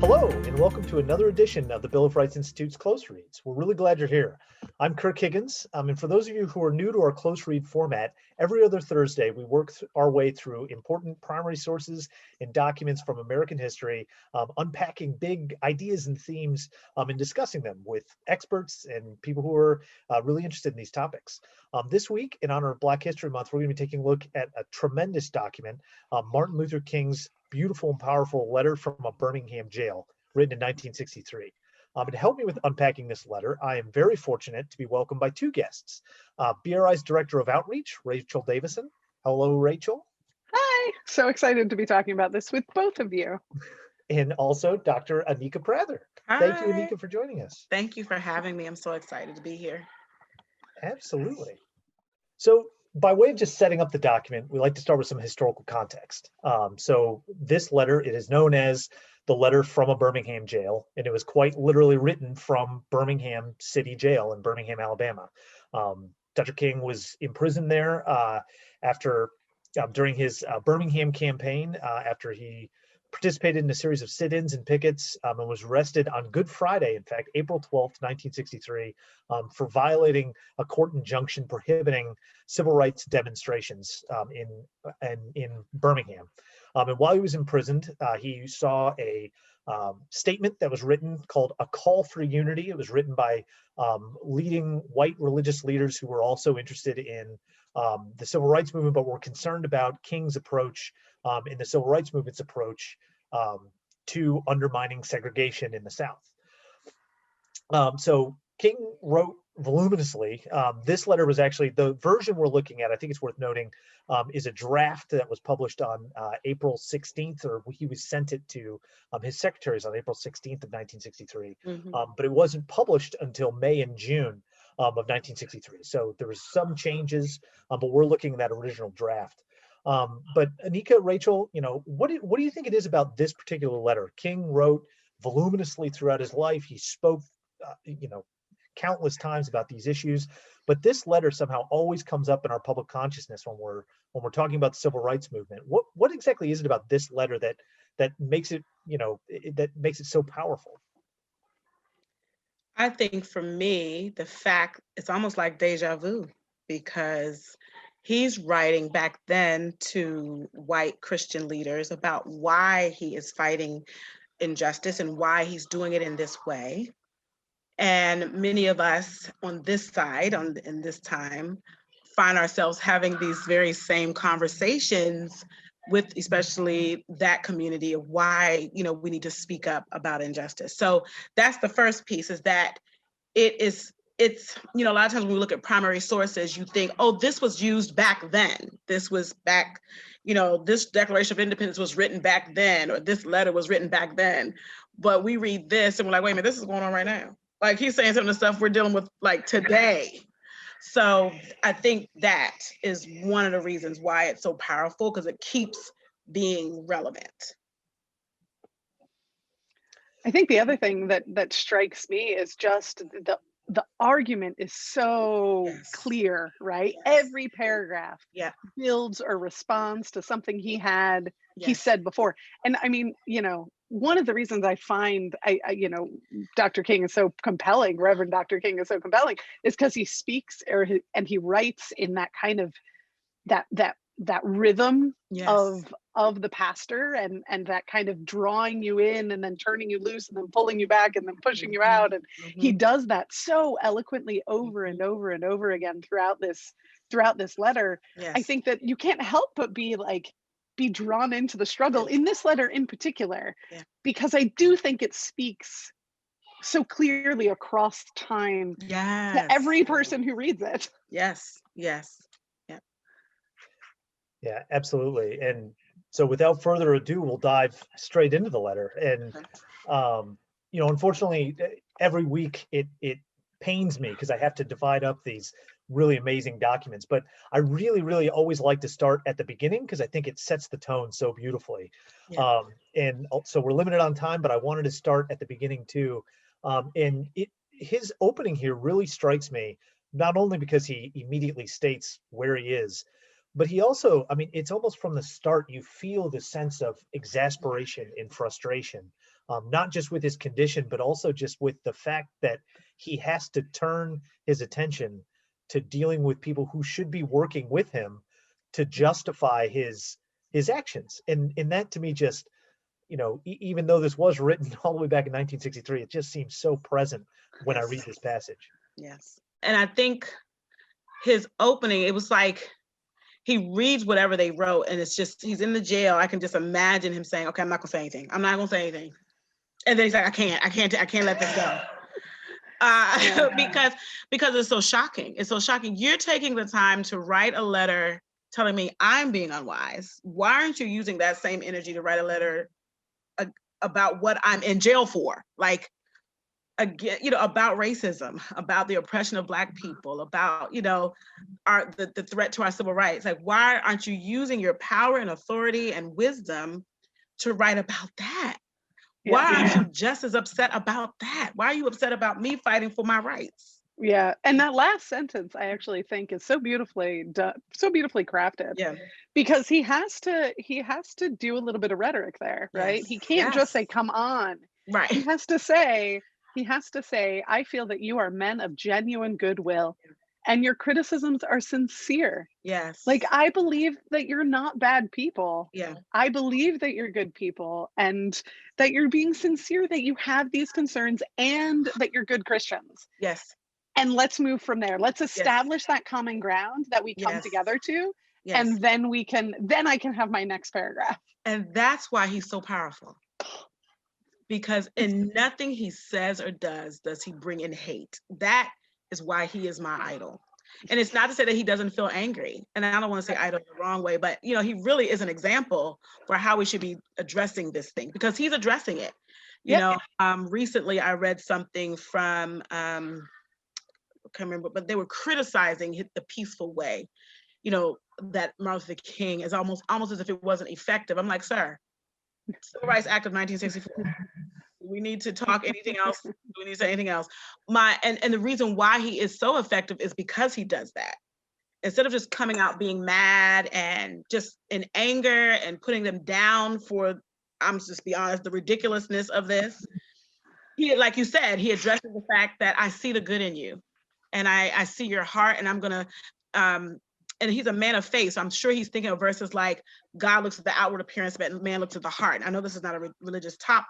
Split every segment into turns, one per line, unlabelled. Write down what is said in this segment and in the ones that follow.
Hello, and welcome to another edition of the Bill of Rights Institute's Close Reads. We're really glad you're here. I'm Kirk Higgins, and for those of you who are new to our close read format, every other Thursday we work our way through important primary sources and documents from American history, unpacking big ideas and themes and discussing them with experts and people who are really interested in these topics. This week, in honor of Black History Month, we're going to be taking a look at a tremendous document, Martin Luther King's beautiful and powerful letter from a Birmingham jail, written in 1963. And to help me with unpacking this letter, I am very fortunate to be welcomed by two guests. BRI's Director of Outreach, Rachel Davison. Hello, Rachel.
Hi, so excited to be talking about this with both of you.
And also Dr. Anika Prather.
Hi.
Thank you, Anika, for joining us.
Thank you for having me. I'm so excited to be here.
Absolutely. So by way of just setting up the document, we like to start with some historical context. So this letter, it is known as the letter from a Birmingham jail, and it was quite literally written from Birmingham City Jail in Birmingham, Alabama. Dr. King was imprisoned there during his Birmingham campaign, after he participated in a series of sit-ins and pickets, and was arrested on Good Friday, in fact, April 12th, 1963, for violating a court injunction prohibiting civil rights demonstrations in Birmingham. And while he was imprisoned, he saw a statement that was written called A Call for Unity. It was written by leading white religious leaders who were also interested in the civil rights movement, but were concerned about King's approach in the civil rights movement's approach to undermining segregation in the South. So King wrote voluminously. This letter was actually, the version we're looking at, I think it's worth noting, is a draft that was published on April 16th, or he was sent it to his secretaries on April 16th of 1963. But it wasn't published until May and June of 1963. So there was some changes, but we're looking at that original draft. But Anika, Rachel, what do you think it is about this particular letter? King wrote voluminously throughout his life. He spoke, countless times about these issues, but this letter somehow always comes up in our public consciousness when we're talking about the civil rights movement. What exactly is it about this letter that makes it, that makes it so powerful?
I think for me, the fact it's almost like deja vu, because he's writing back then to white Christian leaders about why he is fighting injustice and why he's doing it in this way. And many of us on this side, in this time, find ourselves having these very same conversations with especially that community of why, we need to speak up about injustice. So that's the first piece, is that it's, a lot of times when we look at primary sources, you think, oh, this was used back then. This was back, this Declaration of Independence was written back then, or this letter was written back then. But we read this and we're like, wait a minute, this is going on right now. Like, he's saying some of the stuff we're dealing with like today. So I think that is one of the reasons why it's so powerful, because it keeps being relevant.
I think the other thing that strikes me is just the argument is so clear, right? Yes. Every paragraph builds or responds to something he said before. And I mean, one of the reasons I find Dr. King is so compelling, Reverend Dr. King is so compelling, is because he speaks and he writes in that kind of that rhythm of the pastor, and that kind of drawing you in and then turning you loose and then pulling you back and then pushing you out. And he does that so eloquently over and over and over again throughout this letter. Yes. I think that you can't help but be drawn into the struggle in this letter in particular, because I do think it speaks so clearly across time to every person who reads it.
Yes.
Yeah, absolutely. And so without further ado, we'll dive straight into the letter. And, unfortunately, every week it pains me because I have to divide up these really amazing documents, but I really, really always like to start at the beginning because I think it sets the tone so beautifully. And so we're limited on time, but I wanted to start at the beginning too. And his opening here really strikes me, not only because he immediately states where he is, but he also, it's almost from the start, you feel the sense of exasperation and frustration not just with his condition, but also just with the fact that he has to turn his attention to dealing with people who should be working with him to justify his actions. And that to me just, even though this was written all the way back in 1963, it just seems so present when I read this passage.
Yes. And I think his opening, it was like he reads whatever they wrote, and it's just, he's in the jail. I can just imagine him saying, okay, I'm not gonna say anything. I'm not gonna say anything. And then he's like, I can't let this go. Because it's so shocking. It's so shocking. You're taking the time to write a letter telling me I'm being unwise. Why aren't you using that same energy to write a letter about what I'm in jail for? Like, again, about racism, about the oppression of Black people, about, the threat to our civil rights. Like, why aren't you using your power and authority and wisdom to write about that? Why aren't you just as upset about that? Why are you upset about me fighting for my rights?
Yeah, and that last sentence I actually think is so beautifully done, so beautifully crafted.
Yeah,
because he has to do a little bit of rhetoric there, right?
Yes.
He can't just say, "Come on."
Right.
He has to say, "I feel that you are men of genuine goodwill, and your criticisms are sincere."
Yes.
Like, I believe that you're not bad people.
Yeah.
I believe that you're good people, and that you're being sincere, that you have these concerns, and that you're good Christians.
Yes.
And let's move from there. Let's establish that common ground that we come together to.
Yes.
And then I can have my next paragraph.
And that's why he's so powerful. Because in nothing he says or does he bring in hate. That is why he is my idol. And it's not to say that he doesn't feel angry. And I don't want to say idol the wrong way, but he really is an example for how we should be addressing this thing, because he's addressing it. Recently I read something from I can't remember, but they were criticizing the peaceful way, that Martin Luther King is almost as if it wasn't effective. I'm like, sir, Civil Rights Act of 1964. We need to talk anything else? Do we need to say anything else? And the reason why he is so effective is because he does that. Instead of just coming out being mad and just in anger and putting them down for, I'm just be honest, the ridiculousness of this. He, like you said, he addresses the fact that I see the good in you, and I see your heart, and I'm gonna, and he's a man of faith, so I'm sure he's thinking of verses like, God looks at the outward appearance, but man looks at the heart. And I know this is not a religious talk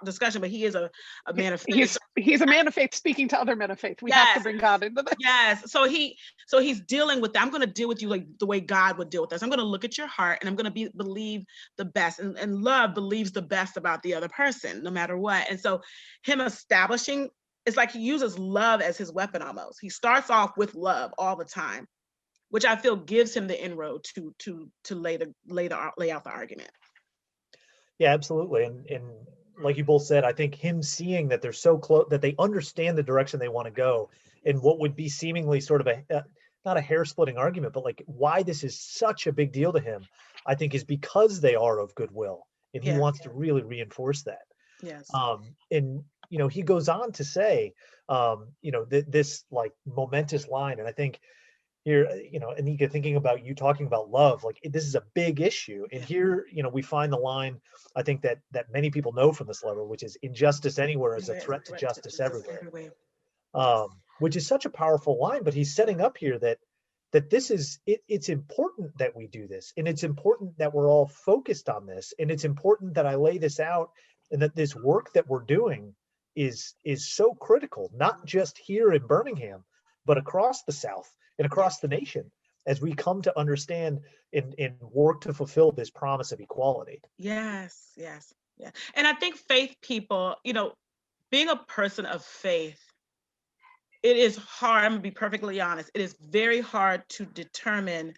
discussion, but he is a man of faith.
He's a man of faith speaking to other men of faith. We have to bring God into this.
Yes. So he's dealing with that. I'm going to deal with you like the way God would deal with us. I'm going to look at your heart, and I'm going to believe the best. And love believes the best about the other person, no matter what. And so him establishing, it's like he uses love as his weapon almost. He starts off with love all the time, which I feel gives him the inroad to lay out the argument.
Yeah, absolutely. And like you both said, I think him seeing that they're so close, that they understand the direction they want to go, and what would be seemingly sort of not a hair-splitting argument, but like why this is such a big deal to him, I think is because they are of goodwill, and he wants to really reinforce that.
Yes.
And he goes on to say, this like momentous line, and I think here, Anika, thinking about you talking about love, like this is a big issue. And here, we find the line, I think that many people know from this letter, which is injustice anywhere is a threat to justice everywhere. Which is such a powerful line, but he's setting up here that this is, it's important that we do this. And it's important that we're all focused on this. And it's important that I lay this out, and that this work that we're doing is so critical, not just here in Birmingham, but across the South and across the nation, as we come to understand and work to fulfill this promise of equality.
Yes. Yeah. And I think faith people, being a person of faith, it is hard. I'm gonna be perfectly honest. It is very hard to determine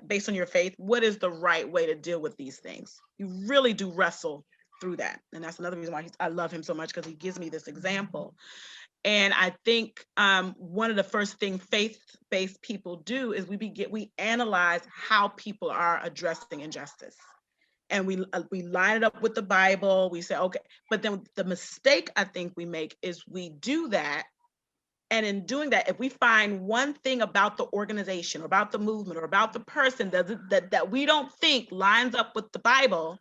based on your faith, what is the right way to deal with these things. You really do wrestle through that. And that's another reason why I love him so much, because he gives me this example. And I think one of the first things faith-based people do is we analyze how people are addressing injustice, and we line it up with the Bible. We say, okay, but then the mistake I think we make is we do that, and in doing that, if we find one thing about the organization or about the movement or about the person that we don't think lines up with the Bible,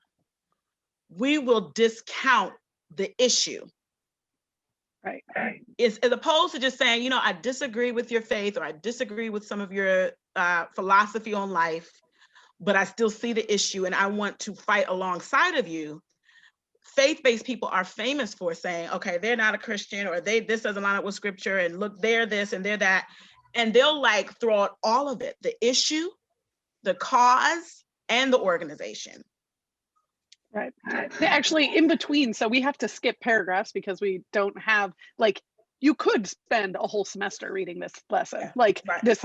we will discount the issue.
Right.
Is as opposed to just saying, you know, I disagree with your faith, or I disagree with some of your philosophy on life, but I still see the issue and I want to fight alongside of you. Faith-based people are famous for saying, okay, they're not a Christian, or this doesn't line up with scripture, and look, they're this and they're that. And they'll like throw out all of it, the issue, the cause, and the organization.
Right. Actually, in between, so we have to skip paragraphs because we don't have, like, you could spend a whole semester reading this lesson, like this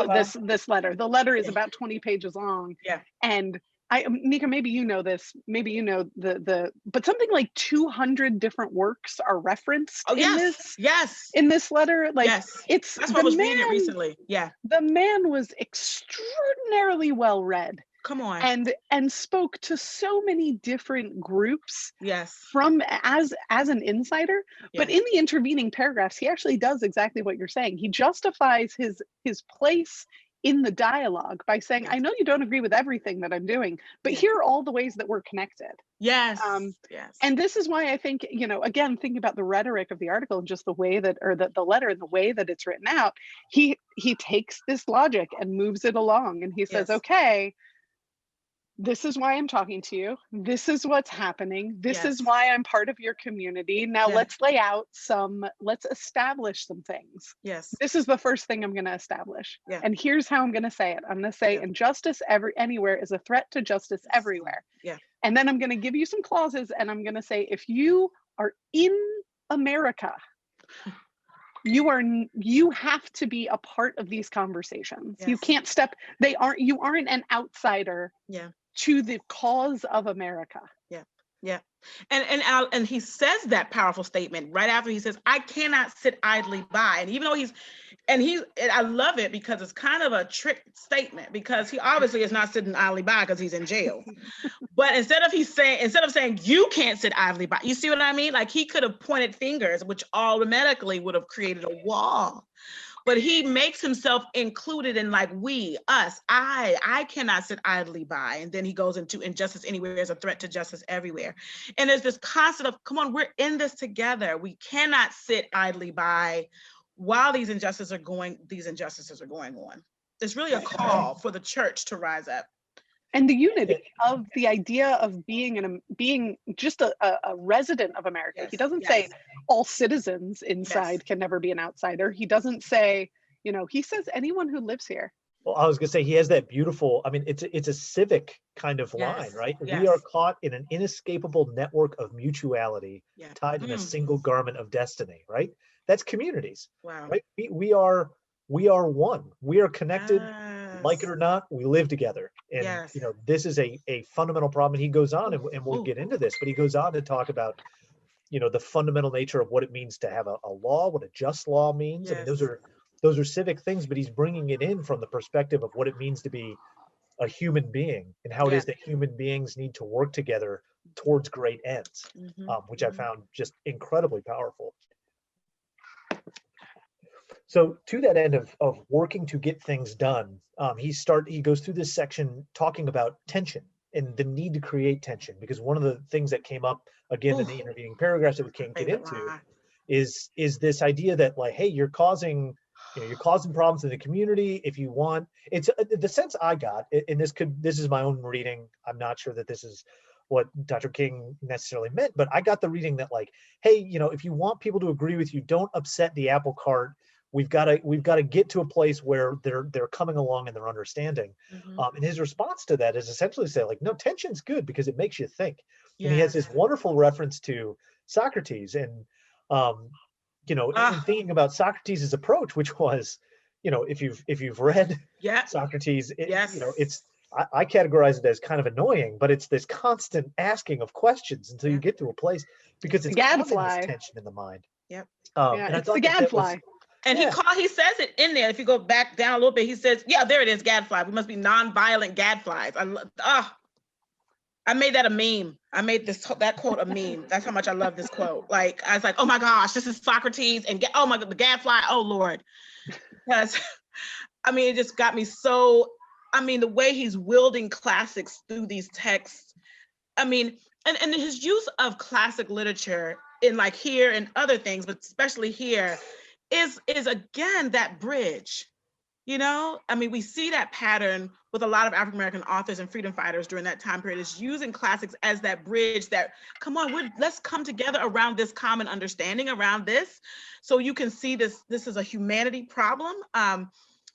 letter. The letter is about 20 pages long.
Yeah.
And Anika, maybe you know this, maybe you know but something like 200 different works are referenced in this letter. Like, that's
what I was reading it recently. Yeah.
The man was extraordinarily well read.
Come on.
And spoke to so many different groups.
Yes.
From as an insider. But in the intervening paragraphs, he actually does exactly what you're saying. He justifies his place in the dialogue by saying, I know you don't agree with everything that I'm doing, but here are all the ways that we're connected.
Yes.
And this is why I think, you know, again, thinking about the rhetoric of the article and just the way that, or the letter and the way that it's written out, he takes this logic and moves it along, and he says, okay, this is why I'm talking to you. This is what's happening. This is why I'm part of your community. Now let's establish some things.
Yes.
This is the first thing I'm going to establish. Yeah. And here's how I'm going to say it. I'm going to say injustice anywhere is a threat to justice everywhere.
Yeah.
And then I'm going to give you some clauses, and I'm going to say, if you are in America, you have to be a part of these conversations. You can't you aren't an outsider. To the cause of America.
Yeah. And he says that powerful statement right after he says, I cannot sit idly by. And even though I love it because it's kind of a trick statement, because he obviously is not sitting idly by because he's in jail. But instead of saying you can't sit idly by, you see what I mean? Like, he could have pointed fingers, which automatically would have created a wall. But he makes himself included in, like, we, us, I cannot sit idly by. And then he goes into injustice anywhere is a threat to justice everywhere. And there's this concept of, come on, we're in this together. We cannot sit idly by while these injustices are going on. It's really a call for the church to rise up.
And the unity of the idea of being just a resident of America. He doesn't say all citizens inside can never be an outsider. He doesn't say, you know, he says anyone who lives here.
Well, I was going to say, he has that beautiful, I mean, it's a civic kind of line, right? We are caught in an inescapable network of mutuality tied in a single garment of destiny, right? That's communities.
Wow.
Right? We are one. We are connected. Like it or not, we live together. And you know, this is a fundamental problem. And he goes on, and we'll get into this, but he goes on to talk about, you know, the fundamental nature of what it means to have a law, what a just law means. I mean, those are civic things, but he's bringing it in from the perspective of what it means to be a human being, and how it is that human beings need to work together towards great ends, which I found just incredibly powerful. So to that end of working to get things done, he goes through this section talking about tension and the need to create tension, because one of the things that came up again in the intervening paragraphs that we can't get into is this idea that, like, hey, you're causing problems in the community. If you want, it's the sense I got, and this is my own reading. I'm not sure that this is what Dr. King necessarily meant, but I got the reading that, like, hey, you know, if you want people to agree with you, don't upset the apple cart. We've got to get to a place where they're coming along and they're understanding. And his response to that is essentially say, like, no, tension's good because it makes you think. And he has this wonderful reference to Socrates, and you know, and thinking about Socrates' approach, which was, you know, if you've read Socrates, you know, it's I categorize it as kind of annoying, but it's this constant asking of questions until you get to a place, because it's causing this tension in the mind.
And
I thought
the gadfly.
And he says it in there. If you go back down a little bit, he says, there it is, gadfly. We must be non-violent gadflies. I made that a meme. I made that quote a meme. That's how much I love this quote. Like, I was like, oh my gosh, this is Socrates, and oh my God, the gadfly, oh Lord. Because, I mean, it just got me so, I mean, the way he's wielding classics through these texts. I mean, and his use of classic literature in like here and other things, but especially here, is again that bridge. You know, I mean, we see that pattern with a lot of African-American authors and freedom fighters during that time period, is using classics as that bridge that, come on, let's come together around this common understanding around this. So you can see this is a humanity problem.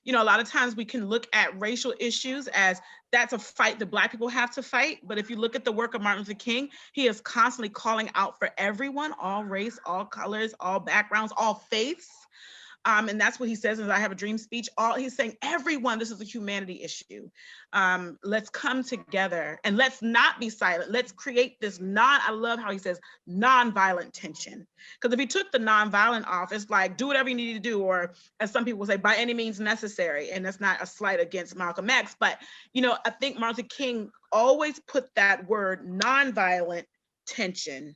You know, a lot of times we can look at racial issues as that's a fight that Black people have to fight. But if you look at the work of Martin Luther King, he is constantly calling out for everyone, all race, all colors, all backgrounds, all faiths. And that's what he says in I Have a Dream speech. He's saying, everyone, this is a humanity issue. Let's come together and let's not be silent. Let's create this I love how he says nonviolent tension. Because if he took the nonviolent off, it's like, do whatever you need to do, or as some people say, by any means necessary. And that's not a slight against Malcolm X, but you know, I think Martin Luther King always put that word nonviolent tension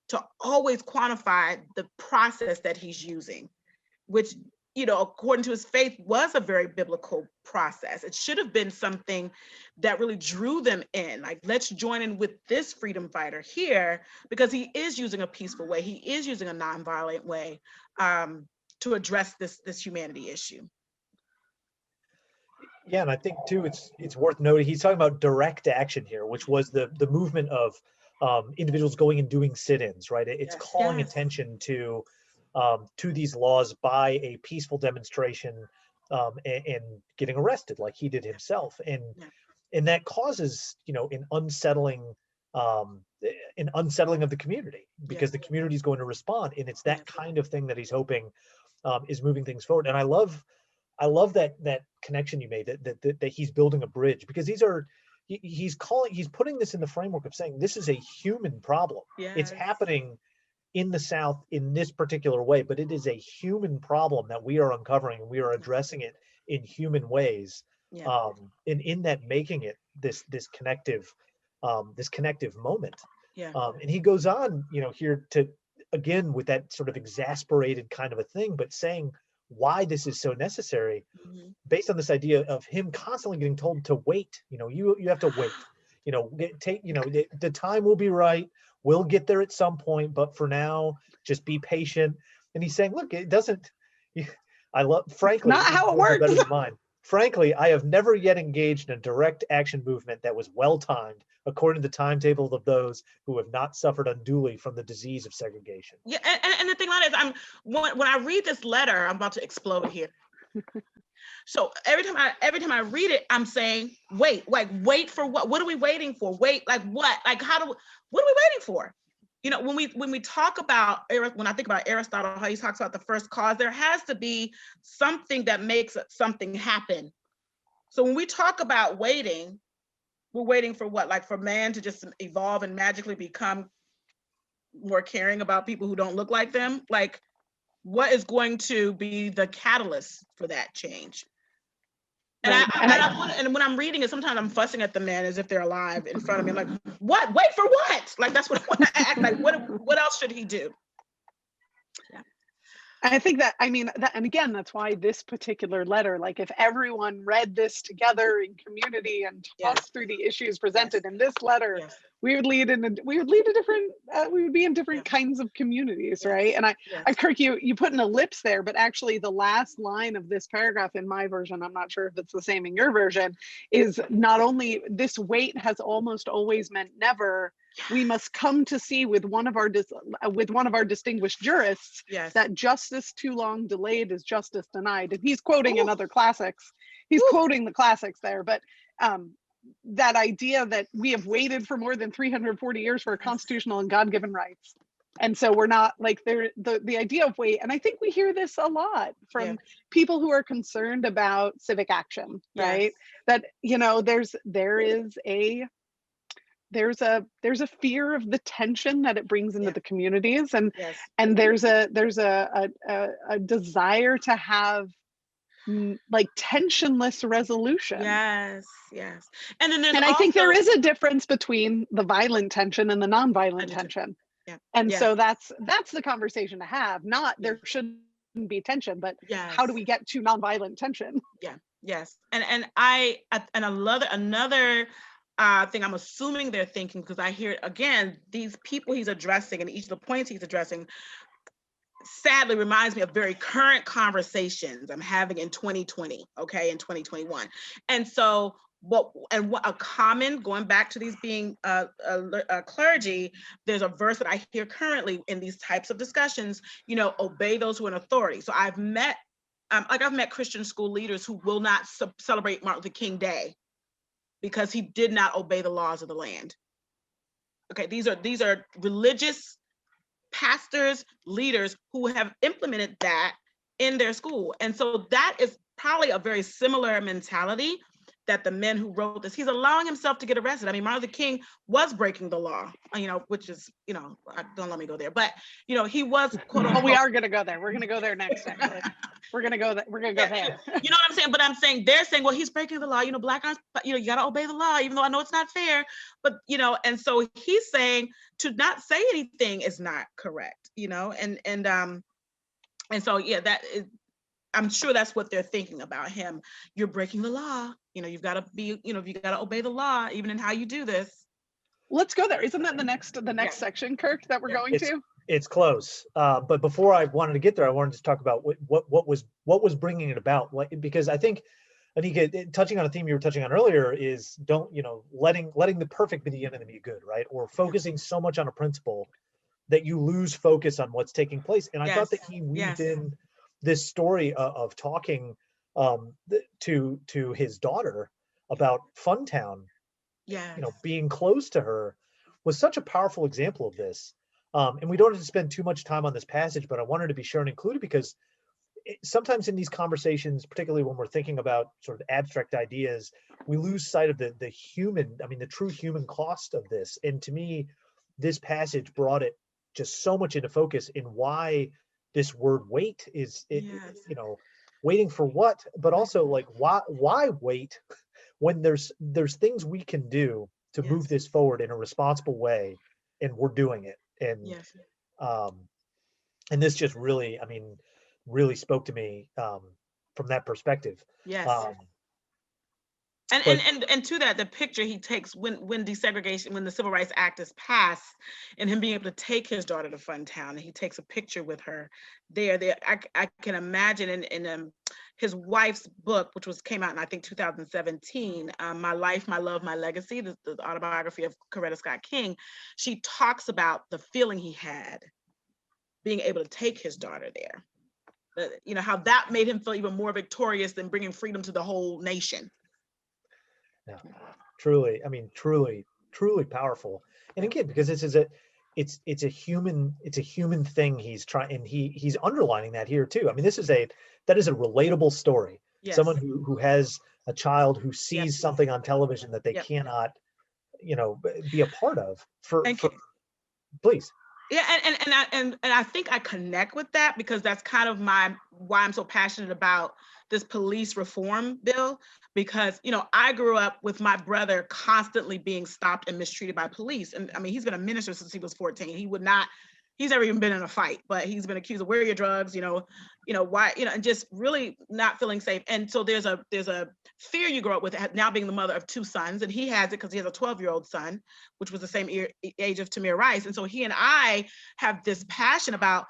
to always quantify the process that he's using, which, you know, according to his faith, was a very biblical process. It should have been something that really drew them in. Like, let's join in with this freedom fighter here, because he is using a peaceful way. He is using a nonviolent way to address this humanity issue.
Yeah, and I think too, it's worth noting, he's talking about direct action here, which was the movement of individuals going and doing sit-ins, right? It's calling attention to these laws by a peaceful demonstration and getting arrested like he did himself. And that causes, you know, an unsettling of the community, because the community is going to respond. And it's that kind of thing that he's hoping is moving things forward. And I love that connection you made, that he's building a bridge, because he's putting this in the framework of saying this is a human problem. It's happening in the South in this particular way, but it is a human problem that we are uncovering, and we are addressing it in human ways. And in that, making it this connective moment. And he goes on, you know, here to, again, with that sort of exasperated kind of a thing, but saying why this is so necessary, based on this idea of him constantly getting told to wait. You know, you have to wait. You know, the time will be right. We'll get there at some point, but for now, just be patient. And he's saying, look, it doesn't. Frankly,
not how it works.
Better than mine. Frankly, I have never yet engaged in a direct action movement that was well timed, according to the timetable of those who have not suffered unduly from the disease of segregation.
Yeah, and the thing about it is, when I read this letter, I'm about to explode here. So every time I read it, I'm saying, wait for what? What are we waiting for? Wait, like what? Like what are we waiting for? You know, when we talk about, when I think about Aristotle, how he talks about the first cause, there has to be something that makes something happen. So when we talk about waiting, we're waiting for what? Like for man to just evolve and magically become more caring about people who don't look like them? Like, what is going to be the catalyst for that change? And and when I'm reading it, sometimes I'm fussing at the man as if they're alive in front of me. I'm like, what? Wait for what? Like, that's what I want to act like. What else should he do?
Yeah. I think that, I mean, and again, that's why this particular letter, like if everyone read this together in community and talked through the issues presented in this letter, we would be in different kinds of communities, right? And I Kirk, you put an ellipse there, but actually the last line of this paragraph in my version, I'm not sure if it's the same in your version, is not only this wait has almost always meant never. We must come to see with one of our distinguished jurists that justice too long delayed is justice denied. And he's quoting another classics. He's quoting the classics there, but that idea that we have waited for more than 340 years for constitutional and God-given rights. And so we're not like the idea of wait. And I think we hear this a lot from people who are concerned about civic action, right? That, you know, there's a fear of the tension that it brings into the communities, and there's a desire to have like tensionless resolution.
And then
I think there is a difference between the violent tension and the non-violent tension. And so that's the conversation to have. Not there shouldn't be tension, but how do we get to non-violent tension?
And I love it. Another thing I'm assuming they're thinking, because I hear, again, these people he's addressing and each of the points he's addressing sadly reminds me of very current conversations I'm having in 2020, okay, in 2021. And so what a common, going back to these being clergy, there's a verse that I hear currently in these types of discussions, you know, obey those who are in authority. So I've met Christian school leaders who will not celebrate Martin Luther King Day because he did not obey the laws of the land. Okay, these are religious pastors, leaders who have implemented that in their school. And so that is probably a very similar mentality that the men who wrote this, he's allowing himself to get arrested. I mean, Martin Luther King was breaking the law, you know, which is, you know, don't let me go there, but, you know, he was quote unquote.
Oh, we are going to go there. We're going to go there next, actually. We're going to go there. We're going to go there.
You know what I'm saying? But I'm saying, they're saying, well, he's breaking the law, you know, Black lives, you know, you got to obey the law, even though I know it's not fair. But, you know, and so he's saying to not say anything is not correct, you know, and so, yeah, that is, I'm sure that's what they're thinking about him. You're breaking the law. You know, you've got to be, you know, you got to obey the law, even in how you do this.
Let's go there. Isn't that the next section, Kirk, that we're going to?
It's close. But before I wanted to get there, I wanted to talk about what was bringing it about. Because I think, Anika, touching on a theme you were touching on earlier is letting the perfect be the enemy good, right? Or focusing so much on a principle that you lose focus on what's taking place. And I thought that he weaved in this story of talking to his daughter about Funtown, being close to her, was such a powerful example of this. And we don't have to spend too much time on this passage, but I wanted to be sure and include it because sometimes in these conversations, particularly when we're thinking about sort of abstract ideas, we lose sight of the human, the true human cost of this. And to me, this passage brought it just so much into focus in why this word wait is waiting for what, but also like why wait when there's things we can do to move this forward in a responsible way, and we're doing it. And this just really spoke to me from that perspective.
And to that, the picture he takes when desegregation, when the Civil Rights Act is passed, and him being able to take his daughter to Funtown, and he takes a picture with her there. I can imagine in his wife's book, which came out in I think 2017, My Life, My Love, My Legacy, the autobiography of Coretta Scott King. She talks about the feeling he had being able to take his daughter there. You know, how that made him feel even more victorious than bringing freedom to the whole nation.
Yeah, truly powerful. And again, because this is it's a human thing he's trying, and he's underlining that here too. I mean, that is a relatable story. Someone who has a child who sees something on television that they cannot, be a part of. Please.
Yeah, and I think I connect with that because that's kind of why I'm so passionate about this police reform bill, because I grew up with my brother constantly being stopped and mistreated by police. And I mean, he's been a minister since he was 14. He's never even been in a fight, but he's been accused of where are your drugs, why, and just really not feeling safe. And so there's a fear you grow up with now being the mother of two sons, and he has it because he has a 12-year-old son, which was the same age of Tamir Rice. And so he and I have this passion about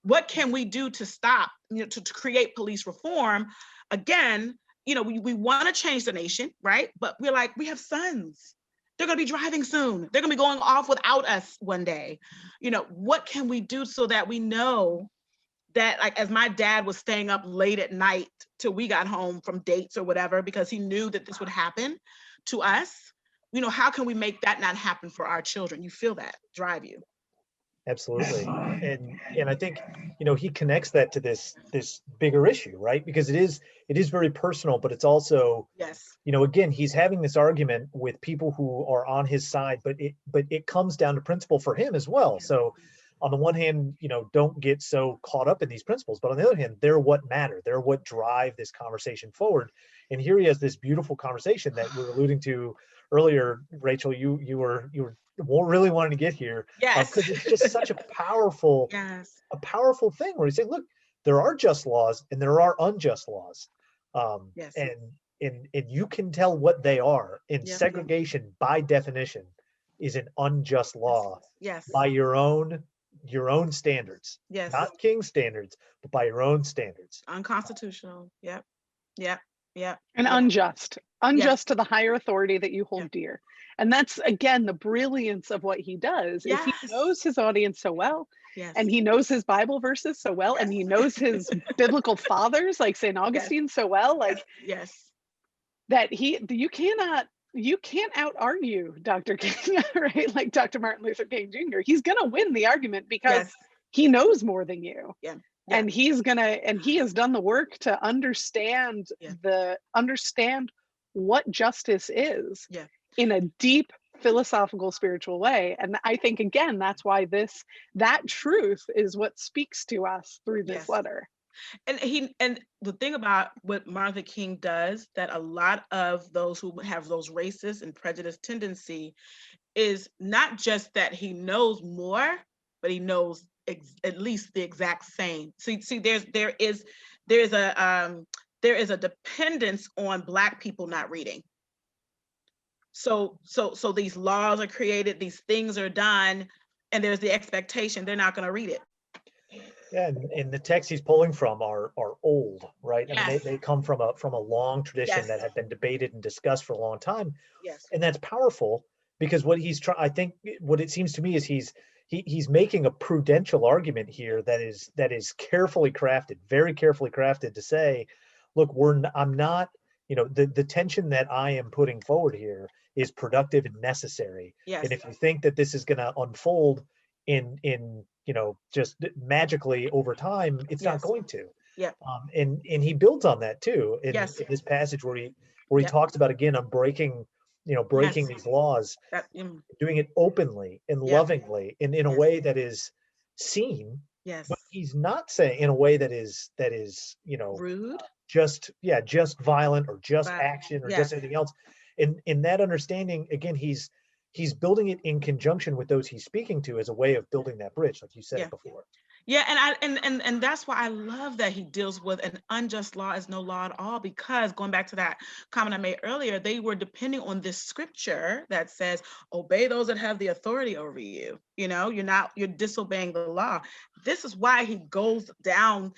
what can we do to stop, to create police reform. Again, we want to change the nation, right? But we're like, we have sons. They're going to be driving soon. They're going to be going off without us one day. What can we do so that we know that, like, as my dad was staying up late at night till we got home from dates or whatever, because he knew that this would happen to us, how can we make that not happen for our children? You feel that drive you.
Absolutely. And I think, he connects that to this bigger issue, right? Because it is very personal, but it's also, again, he's having this argument with people who are on his side, but it comes down to principle for him as well. So on the one hand, don't get so caught up in these principles, but on the other hand, they're what matter. They're what drive this conversation forward. And here he has this beautiful conversation that we were alluding to earlier. Rachel, you were really wanting to get here, because it's just such a powerful thing where he's saying, look, there are just laws and there are unjust laws, and and you can tell what they are. And
Yep.
segregation, by definition, is an unjust law
Yes.
by your own standards.
Yes.
Not King's standards, but by your own standards.
Unconstitutional. Yep.
And unjust to the higher authority that you hold dear. And that's, again, the brilliance of what he does, is he knows his audience so well.
Yes.
And he knows his Bible verses so well, and he knows his biblical fathers like St. Augustine so well, like that you can't out argue Dr. King, right? Like Dr. Martin Luther King Jr. He's gonna win the argument because he knows more than you. And he has done the work to understand what justice is in a deep philosophical, spiritual way. And I think, again, that's why that truth is what speaks to us through this letter.
And the thing about what Martin Luther King does, that a lot of those who have those racist and prejudiced tendency, is not just that he knows more, but he knows at least the exact same. See, there is a dependence on Black people not reading. So these laws are created, these things are done, and there's the expectation they're not going to read it.
Yeah, and the texts he's pulling from are old, right? I mean, they come from a long tradition that had been debated and discussed for a long time. And that's powerful, because what he's I think what it seems to me is he's making a prudential argument here that is carefully crafted, very carefully crafted, to say, look, I'm not, the tension that I am putting forward here is productive and necessary. And if you think that this is going to unfold in just magically over time, it's not going to. And he builds on that too in this passage where he talks about, again, on breaking these laws, doing it openly and lovingly and in a way that is seen. But he's not saying in a way that is
rude,
just violent or just action or just anything else. In that understanding, again, he's building it in conjunction with those he's speaking to as a way of building that bridge, like you said before.
And that's why I love that he deals with an unjust law as no law at all, because going back to that comment I made earlier, they were depending on this scripture that says, obey those that have the authority over you. You're disobeying the law. This is why he goes down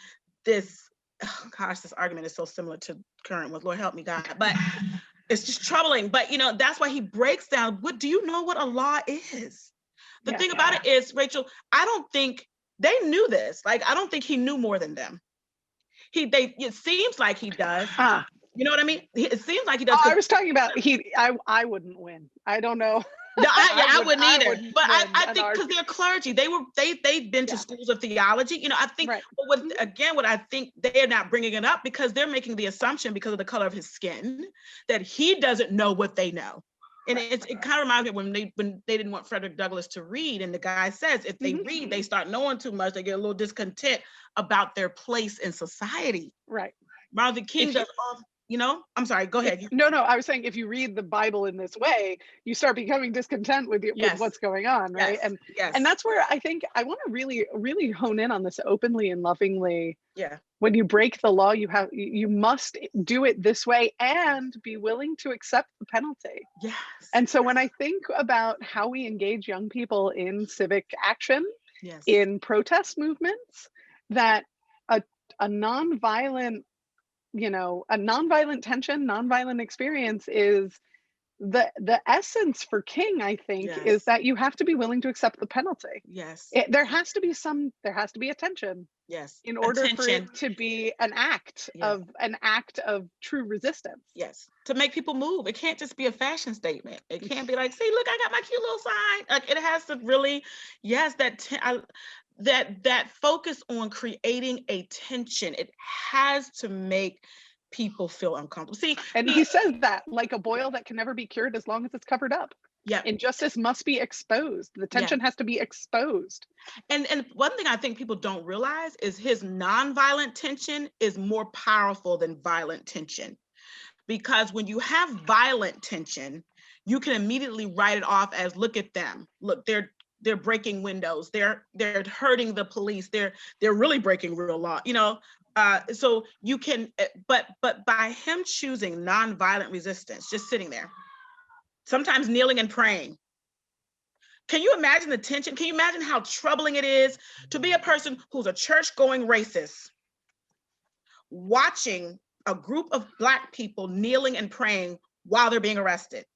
this, this argument is so similar to current ones. Lord help me, God. But it's just troubling. But that's why he breaks down, do you know what a law is? The thing about it is, Rachel, I don't think they knew this. Like, I don't think he knew more than them. It seems like he does. You know what I mean? It seems like he does.
I was talking about I wouldn't win. I don't know.
No, I wouldn't either. But I think because they're clergy, they've been to schools of theology. I think. But what I think they're not bringing it up because they're making the assumption, because of the color of his skin, that he doesn't know what they know. And it kind of reminds me when they didn't want Frederick Douglass to read, and the guy says if they read, they start knowing too much, they get a little discontent about their place in society.
Right.
Martin Luther King does all. I'm sorry, go ahead.
No, I was saying, if you read the Bible in this way, you start becoming discontent with what's going on, right? And that's where I think I want to really, really hone in on this openly and lovingly. When you break the law, you must do it this way and be willing to accept the penalty. And so when I think about how we engage young people in civic action, in protest movements, that a nonviolent tension, nonviolent experience is the essence for King, I think, is that you have to be willing to accept the penalty. There has to be a tension. In order for it to be an act of true resistance.
To make people move. It can't just be a fashion statement. It can't be like, see, look, I got my cute little sign. Like, it has to really, that focus on creating a tension. It has to make people feel uncomfortable. See,
and he says that, like a boil that can never be cured as long as it's covered up. Injustice must be exposed. The tension has to be exposed.
And one thing I think people don't realize is his nonviolent tension is more powerful than violent tension. Because when you have violent tension, you can immediately write it off as, look at them. Look, they're breaking windows. They're hurting the police. They're really breaking real law. So you can, but by him choosing nonviolent resistance, just sitting there, sometimes kneeling and praying. Can you imagine the tension? Can you imagine how troubling it is to be a person who's a church-going racist, watching a group of Black people kneeling and praying while they're being arrested?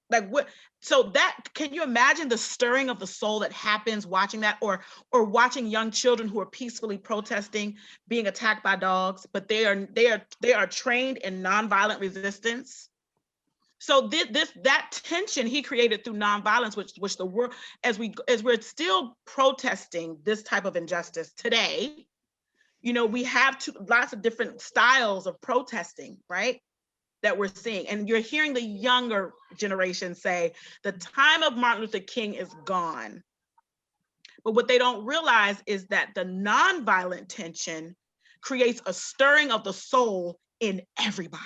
Like what? So that, can you imagine the stirring of the soul that happens watching that, or watching young children who are peacefully protesting being attacked by dogs, but they are trained in nonviolent resistance. So that tension he created through nonviolence, which the world, as we're still protesting this type of injustice today, you know, we have lots of different styles of protesting, right? That we're seeing. And you're hearing the younger generation say the time of Martin Luther King is gone. But what they don't realize is that the nonviolent tension creates a stirring of the soul in everybody.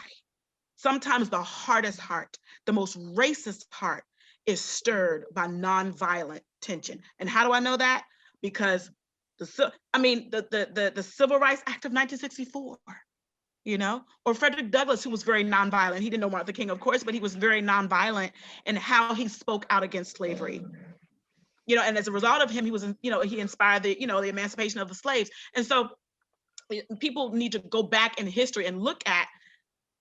Sometimes the hardest heart, the most racist heart, is stirred by nonviolent tension. And how do I know that? Because the Civil Rights Act of 1964, you know, or Frederick Douglass, who was very nonviolent. He didn't know Martin Luther King, of course, but he was very nonviolent in how he spoke out against slavery. You know, and as a result of him, he was, you know, he inspired the emancipation of the slaves. And so people need to go back in history and look at,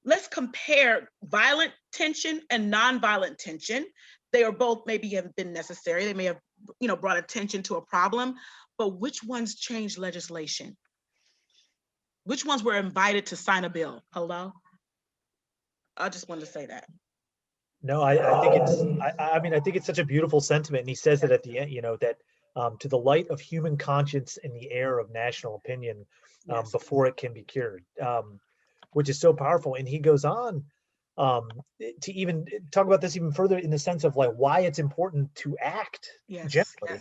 let's compare violent tension and nonviolent tension. They are both maybe have been necessary. They may have, you know, brought attention to a problem, but which ones changed legislation? Which ones were invited to sign a bill? Hello? I just wanted to say that.
No, I think I think it's such a beautiful sentiment. And he says that at the end, you know, that to the light of human conscience in the air of national opinion, before it can be cured, which is so powerful. And he goes on to even talk about this even further in the sense of like why it's important to act gently.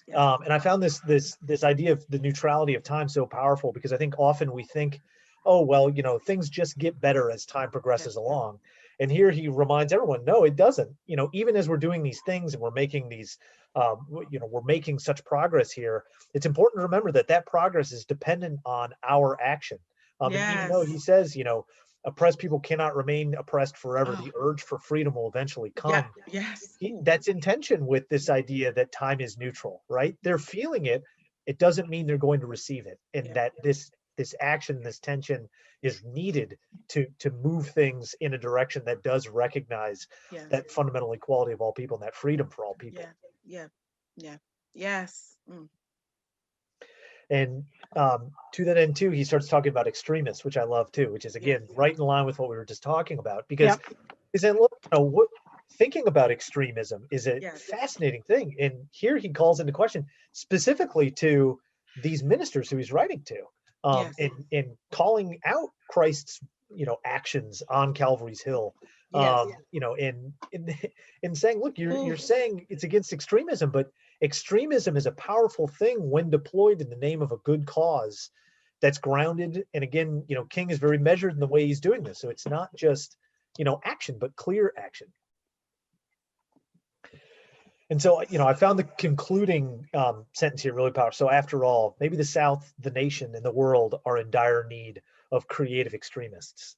And I found this idea of the neutrality of time so powerful, because I think often we think, oh, well, you know, things just get better as time progresses along. And here he reminds everyone, no, it doesn't. You know, even as we're doing these things and we're making these, you know, we're making such progress here, it's important to remember that that progress is dependent on our action. And even though he says, you know, oppressed people cannot remain oppressed forever, the urge for freedom will eventually come. That's in tension with this idea that time is neutral, right? They're feeling it. It doesn't mean they're going to receive it. And that this action, this tension is needed to move things in a direction that does recognize that fundamental equality of all people and that freedom for all people. And to that end too, he starts talking about extremists, which I love too, which is again right in line with what we were just talking about, because he said, look, you know, thinking about extremism is a fascinating thing. And here he calls into question specifically to these ministers who he's writing to. In calling out Christ's, you know, actions on Calvary's Hill, you know, in saying, look, you're saying it's against extremism, but extremism is a powerful thing when deployed in the name of a good cause that's grounded. And again, you know, King is very measured in the way he's doing this. So it's not just, you know, action, but clear action. And so, you know, I found the concluding sentence here really powerful. So after all, maybe the South, the nation, and the world are in dire need of creative extremists,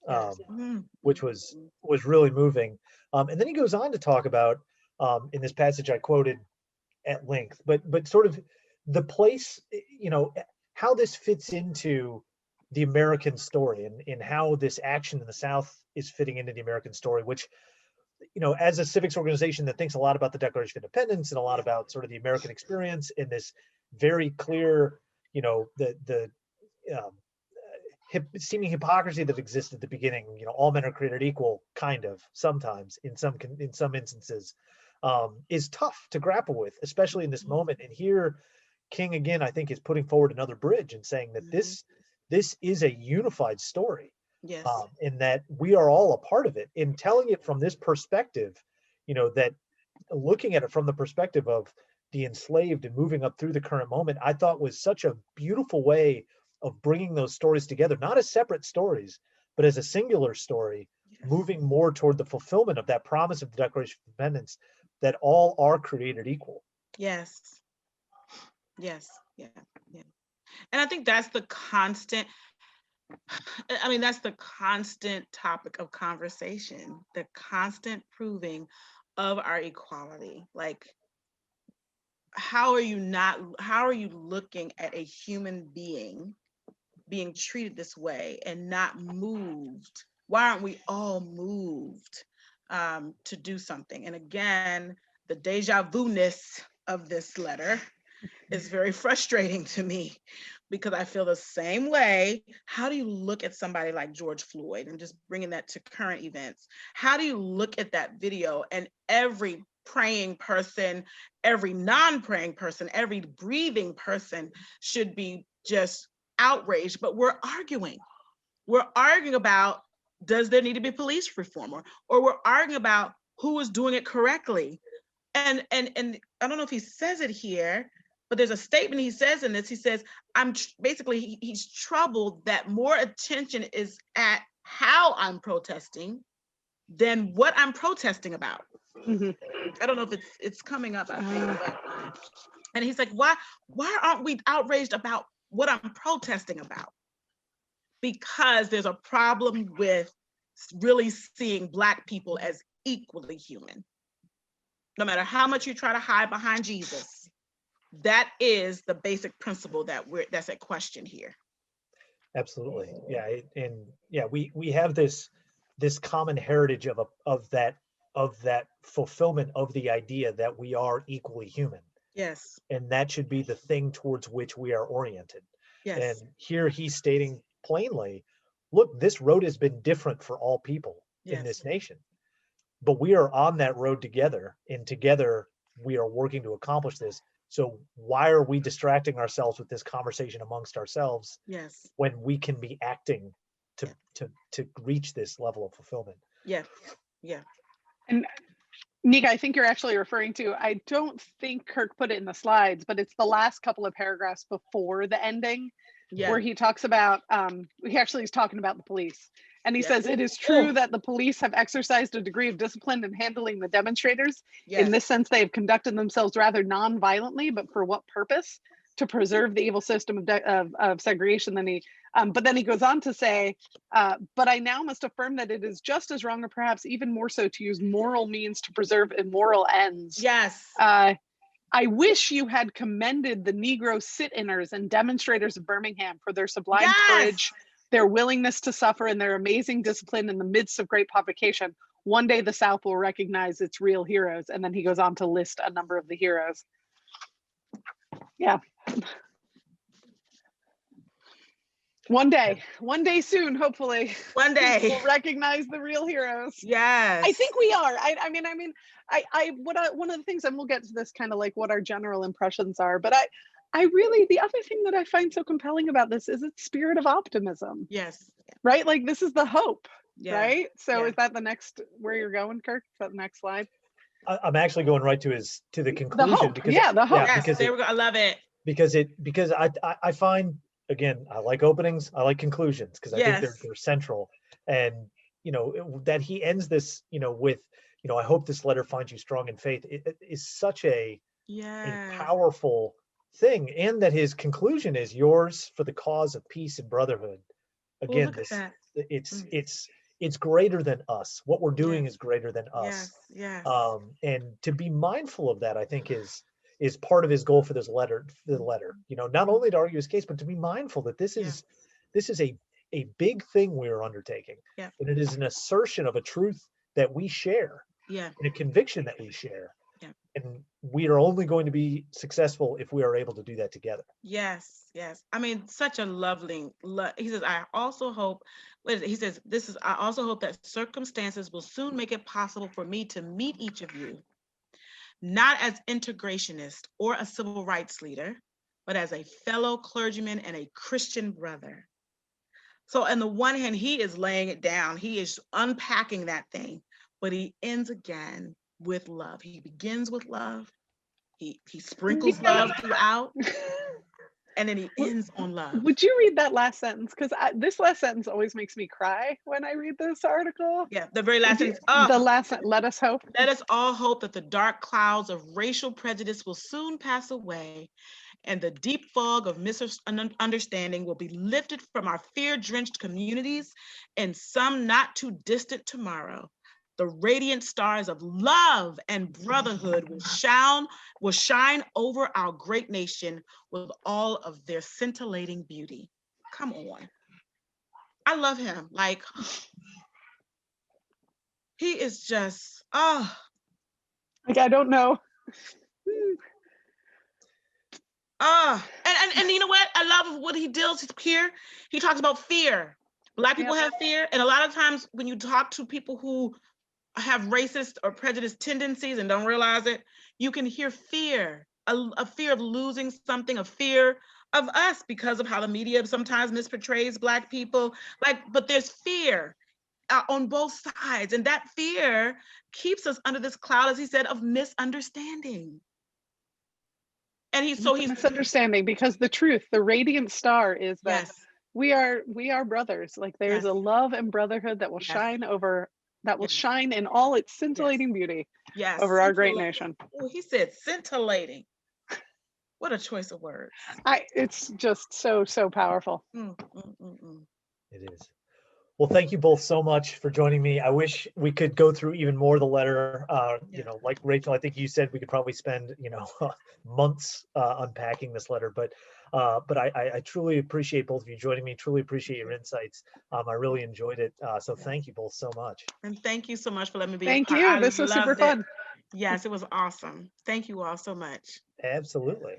which was really moving. And then he goes on to talk about, in this passage I quoted at length, but sort of the place, you know, how this fits into the American story and how this action in the South is fitting into the American story, which, you know, as a civics organization that thinks a lot about the Declaration of Independence and a lot about sort of the American experience in this very clear, you know, the seeming hypocrisy that exists at the beginning, you know, all men are created equal, kind of, sometimes in some instances, is tough to grapple with, especially in this moment. And here, King again, I think, is putting forward another bridge and saying that this is a unified story. In that we are all a part of it. In telling it from this perspective, you know, that looking at it from the perspective of the enslaved and moving up through the current moment, I thought was such a beautiful way of bringing those stories together, not as separate stories, but as a singular story, moving more toward the fulfillment of that promise of the Declaration of Independence, that all are created equal.
And I think that's the constant, I mean, that's the constant topic of conversation, the constant proving of our equality. Like, how are you looking at a human being being treated this way and not moved? Why aren't we all moved to do something? And again, the deja vu-ness of this letter is very frustrating to me, because I feel the same way. How do you look at somebody like George Floyd, and just bringing that to current events? How do you look at that video, and every praying person, every non-praying person, every breathing person should be just outraged, but we're arguing about, does there need to be police reform, or we're arguing about who is doing it correctly? And I don't know if he says it here, but there's a statement he says in this. He says, basically he's troubled that more attention is at how I'm protesting than what I'm protesting about.
Mm-hmm.
I don't know if it's coming up, I think, but, and he's like, why aren't we outraged about what I'm protesting about? Because there's a problem with really seeing Black people as equally human. No matter how much you try to hide behind Jesus, that is the basic principle that's at question here.
Absolutely, yeah, and yeah, we have this common heritage of that fulfillment of the idea that we are equally human.
Yes.
And that should be the thing towards which we are oriented.
Yes.
And here he's stating plainly, look, this road has been different for all people in this nation, but we are on that road together, and together we are working to accomplish this. So why are we distracting ourselves with this conversation amongst ourselves?
Yes.
When we can be acting to reach this level of fulfillment?
Yeah. Yeah.
And Nika, I think you're actually referring to, I don't think Kirk put it in the slides, but it's the last couple of paragraphs before the ending, where he talks about, he actually is talking about the police. And he says, it is true that the police have exercised a degree of discipline in handling the demonstrators. In this sense, they have conducted themselves rather non-violently, but for what purpose? To preserve the evil system of segregation. But then he goes on to say, but I now must affirm that it is just as wrong, or perhaps even more so, to use moral means to preserve immoral ends.
Yes.
I wish you had commended the Negro sit-inners and demonstrators of Birmingham for their sublime courage, their willingness to suffer, and their amazing discipline in the midst of great provocation. One day the South will recognize its real heroes. And then he goes on to list a number of the heroes. Yeah. One day soon, hopefully.
One day
we'll recognize the real heroes.
Yes.
I think we are. I mean, one of the things, and we'll get to this kind of like what our general impressions are, but I really, the other thing that I find so compelling about this is its spirit of optimism.
Yes.
Right? Like, this is the hope, right? So is that the next, where you're going, Kirk? Is that the next slide?
I'm actually going right to the conclusion.
The hope.
Because
the hope.
Because
there we go. I love it.
Because I find, again, I like openings, I like conclusions, because I think they're central. And that he ends this with, I hope this letter finds you strong in faith, it is such a powerful thing. And that his conclusion is, yours for the cause of peace and brotherhood. Again, it's greater than us. What we're doing is greater than us.
Yes.
And to be mindful of that, I think is part of his goal for this letter. Not only to argue his case, but to be mindful that this is a big thing we're undertaking.
Yeah.
And it is an assertion of a truth that we share.
Yeah. And
a conviction that we share.
Yeah.
And we are only going to be successful if we are able to do that together.
Yes. I mean, such a lovely, he says, I also hope that circumstances will soon make it possible for me to meet each of you, not as integrationist or a civil rights leader, but as a fellow clergyman and a Christian brother. So on the one hand, he is laying it down. He is unpacking that thing, but he ends again with love. He begins with love. He sprinkles love throughout, and then he ends on love.
Would you read that last sentence? Because this last sentence always makes me cry when I read this article.
Yeah, the very last sentence.
The last sentence, let us hope.
Let us all hope that the dark clouds of racial prejudice will soon pass away, and the deep fog of misunderstanding will be lifted from our fear-drenched communities in some not too distant tomorrow. The radiant stars of love and brotherhood will shine over our great nation with all of their scintillating beauty. Come on. I love him. Like, he is just,
Like, I don't know.
And you know what? I love what he deals here. He talks about fear. Black people have fear. And a lot of times when you talk to people who have racist or prejudiced tendencies and don't realize it, you can hear fear, a fear of losing something, a fear of us because of how the media sometimes misportrays Black people. Like, but there's fear on both sides. And that fear keeps us under this cloud, as he said, of misunderstanding. And he's
misunderstanding, because the truth, the radiant star is that we are brothers. Like, there's a love and brotherhood that will shine over, that will shine in all its scintillating beauty over our great nation.
Oh, he said scintillating. What a choice of words.
It's just so powerful.
It is. Well, thank you both so much for joining me. I wish we could go through even more of the letter. You know, like Rachel, I think you said we could probably spend, you know, months unpacking this letter. But I truly appreciate both of you joining me. Truly appreciate your insights. I really enjoyed it. So thank you both so much.
And thank you so much for letting me be
a part. This was super fun.
Yes, it was awesome. Thank you all so much.
Absolutely.